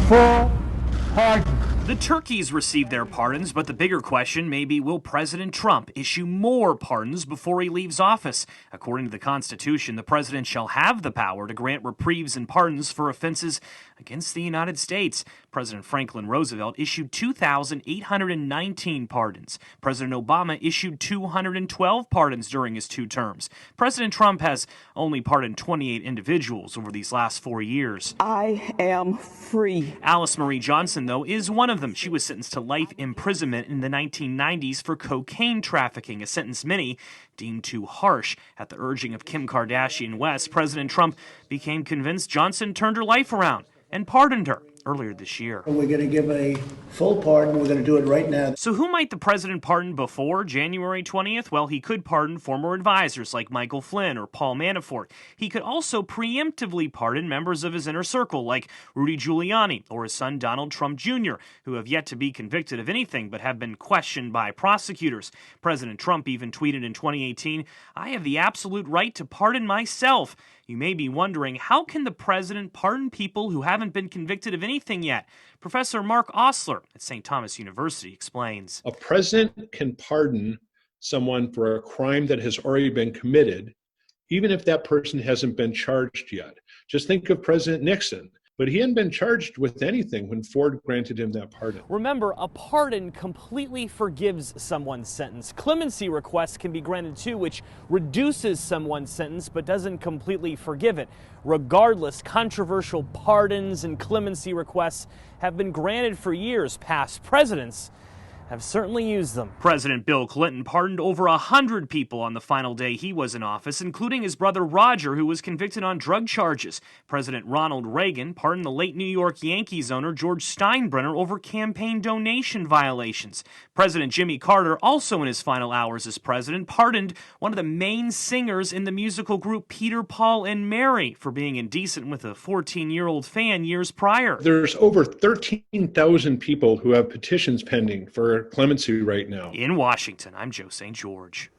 full pardon. The turkeys received their pardons, but the bigger question may be, will President Trump issue more pardons before he leaves office? According to the Constitution, the president shall have the power to grant reprieves and pardons for offenses against the United States. President Franklin Roosevelt issued 2,819 pardons. President Obama issued 212 pardons during his 2 terms. President Trump has only pardoned 28 individuals over these last 4 years. I am free. Alice Marie Johnson, though, is one of them. She was sentenced to life imprisonment in the 1990s for cocaine trafficking, a sentence many deemed too harsh. At the urging of Kim Kardashian West, President Trump became convinced Johnson turned her life around and pardoned her earlier this year. We're going to give a full pardon. We're going to do it right now. So who might the president pardon before January 20th? Well, he could pardon former advisors like Michael Flynn or Paul Manafort. He could also preemptively pardon members of his inner circle like Rudy Giuliani or his son Donald Trump Jr., who have yet to be convicted of anything but have been questioned by prosecutors. President Trump even tweeted in 2018, "I have the absolute right to pardon myself." You may be wondering, how can the president pardon people who haven't been convicted of anything yet? Professor Mark Osler at St. Thomas University explains. A president can pardon someone for a crime that has already been committed, even if that person hasn't been charged yet. Just think of President Nixon. But he hadn't been charged with anything when Ford granted him that pardon. Remember, a pardon completely forgives someone's sentence. Clemency requests can be granted too, which reduces someone's sentence but doesn't completely forgive it. Regardless, controversial pardons and clemency requests have been granted for years. Past presidents have certainly used them. President Bill Clinton pardoned over 100 people on the final day he was in office, including his brother Roger, who was convicted on drug charges. President Ronald Reagan pardoned the late New York Yankees owner George Steinbrenner over campaign donation violations. President Jimmy Carter, also in his final hours as president, pardoned one of the main singers in the musical group Peter, Paul, and Mary for being indecent with a 14-year-old fan years prior. There's over 13,000 people who have petitions pending for clemency right now. In Washington, I'm Joe St. George.